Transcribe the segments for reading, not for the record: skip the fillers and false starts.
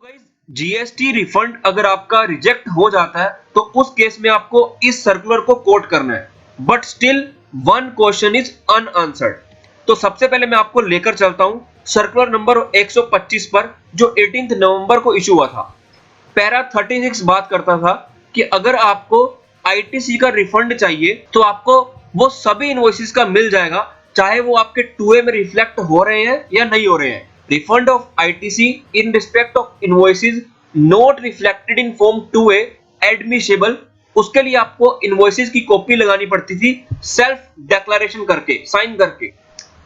Guys, GST refund अगर आपका reject हो जाता है तो उस केस में आपको इस सर्कुलर को कोट करना है, but still one question is unanswered. तो सबसे पहले मैं आपको लेकर चलता हूं सर्कुलर नंबर 125 पर, जो 18 नवंबर को इशू हुआ था। पैरा 36 बात करता था कि अगर आपको आईटीसी का रिफंड चाहिए तो आपको वो सभी इनवॉइसेस का मिल जाएगा, चाहे वो आपके 2A में रिफ्लेक्ट हो रहे हैं या नहीं हो रहे हैं। Refund of ITC in respect of invoices not reflected in form 2A admissible, उसके लिए आपको इनवॉइसेस की कॉपी लगानी पड़ती थी, सेल्फ डिक्लेरेशन करके, साइन करके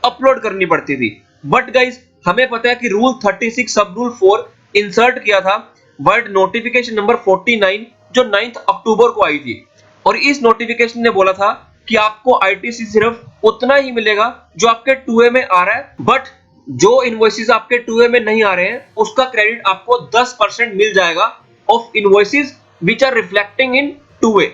अपलोड करनी पड़ती थी। बट गाइस, हमें पता है कि रूल 36 सब रूल 4 इंसर्ट किया था वर्ड नोटिफिकेशन नंबर 49 जो 9 अक्टूबर को आई थी, और इस नोटिफिकेशन ने बोला था कि आपको आईटीसी सिर्फ उतना ही मिलेगा जो आपके 2A में आ रहा है, बट जो इनवॉइसेस आपके 2A में नहीं आ रहे हैं उसका क्रेडिट आपको 10% मिल जाएगा of invoices which are reflecting in 2A।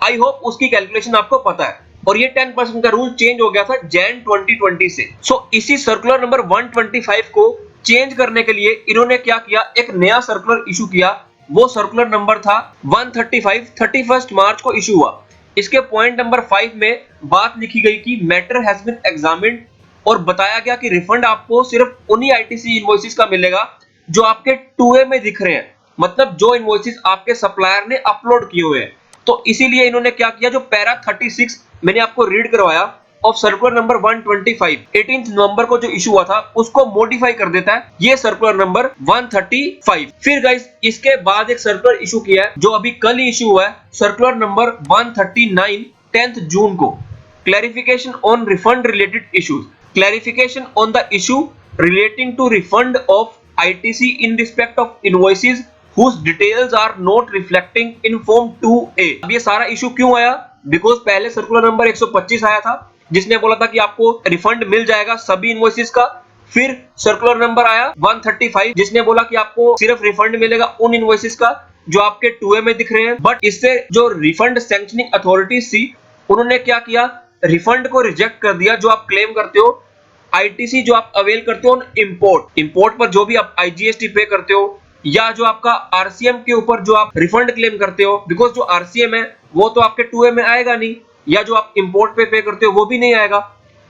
I hope उसकी कैलकुलेशन आपको पता है, और ये 10% का रूल चेंज हो गया था जैन 2020 से। इसी सर्कुलर नंबर 125 को चेंज करने के लिए इन्होंने क्या किया, एक नया सर्कुलर इशू किया। वो सर्कुलर नंबर था 135, 31 मार्च को इशू हुआ। इसके पॉइंट नंबर 5 में बात लिखी गई कि मैटर हैज बीन एग्जामिन्ड, और बताया गया कि रिफंड आपको सिर्फ उन्हीं आईटीसी इनवॉइसेस का मिलेगा जो आपके 2A में दिख रहे हैं, मतलब जो इनवॉइसेस आपके सप्लायर ने अपलोड किए हुए हैं। तो इसीलिए इन्होंने क्या किया, जो पैरा 36 मैंने आपको रीड करवाया ऑफ सर्कुलर नंबर 125 18 नवंबर को जो इशू हुआ था उसको मॉडिफाई कर देता है ये सर्कुलर नंबर 135। फिर गाइस, इसके बाद एक सर्कुलर इशू किया है जो अभी कल ही इशू हुआ है, सर्कुलर नंबर 139 10 जून को, clarification on refund related issues, clarification on the issue relating to refund of ITC in respect of invoices whose details are not reflecting in form 2A। अब ये सारा इशू क्यों आया? बिकॉज पहले circular number 125 आया था जिसने बोला था कि आपको रिफंड मिल जाएगा सभी इनवॉइसेस का। फिर सर्कुलर नंबर आया 135 जिसने बोला कि आपको सिर्फ रिफंड मिलेगा उन इनवॉइसेस का जो आपके 2A में दिख रहे हैं। बट इससे जो रिफंड सैंक्शनिंग अथॉरिटीज थी उन्होंने क्या किया, रिफंड को रिजेक्ट कर दिया। जो आप क्लेम करते हो आईटीसी, जो आप अवेल करते हो इंपोर्ट पर जो भी आप आईजीएसटी पे करते हो, या जो आपका आरसीएम के ऊपर जो आप रिफंड क्लेम करते हो, बिकॉज जो आरसीएम है वो तो आपके 2A में आएगा नहीं, या जो आप इंपोर्ट पे करते हो वो भी नहीं आएगा,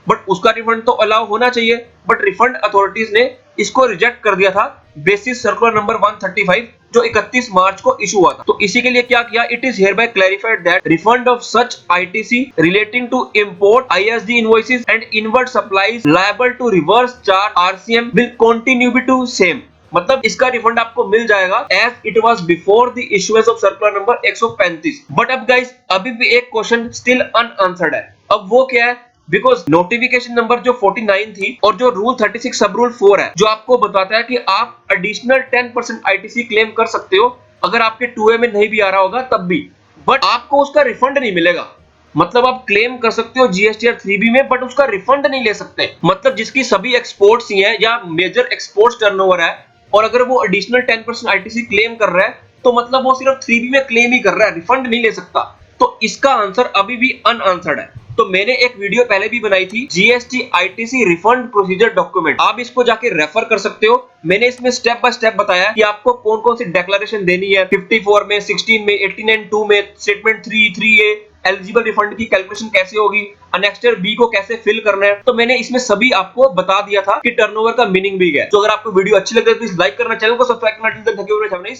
बट उसका रिफंड तो अलाउ होना चाहिए। बट रिफंड अथॉरिटीज ने इसको रिजेक्ट कर दिया था बेसिस सर्कुलर नंबर 135 जो 31 मार्च को इशू हुआ था। तो इसी के लिए क्या किया, it is hereby clarified that refund of such ITC relating to import ISD invoices and inward supplies liable to reverse charge RCM will continue be to same, मतलब इसका रिफंड आपको मिल जाएगा as it was before the issuance of circular number 135। But अब guys, अभी भी एक question still unanswered है। अब वो क्या है, बिकॉज नोटिफिकेशन नंबर जो 49 थी और जो रूल 36 सब रूल 4 है जो आपको बताता है कि आप एडिशनल 10% आईटीसी क्लेम कर सकते हो अगर आपके 2A में नहीं भी आ रहा होगा तब भी, बट आपको उसका रिफंड नहीं मिलेगा। मतलब आप क्लेम कर सकते हो जीएसटीआर 3B में, बट उसका रिफंड नहीं ले सकते। मतलब जिसकी सभी एक्सपोर्ट्स ही हैं या मेजर एक्सपोर्ट्स टर्नओवर है, और अगर वो एडिशनल 10% आईटीसी क्लेम कर रहा है तो मतलब वो सिर्फ 3B में क्लेम ही कर रहा है, रिफंड नहीं ले सकता। तो इसका आंसर अभी भी अनआंसर्ड है। तो मैंने एक वीडियो पहले भी बनाई थी GST ITC refund procedure document, आप इसको जाके रेफर कर सकते हो। मैंने इसमें स्टेप बाय स्टेप बताया कि आपको कौन कौन सी डिक्लेरेशन देनी है, 54 में, 16 में, 18 एंड 2 में, स्टेटमेंट 3, 3A, एलिजिबल रिफंड की कैलकुलेशन कैसे होगी, अनेक्स्टर बी को कैसे फिल करना है। तो मैंने इसमें सभी आपको बता दिया था कि टर्नओवर का मीनिंग भी है। तो अगर आपको वीडियो अच्छी लगे तो प्लीज लाइक करना, चैनल को सब्सक्राइब करना।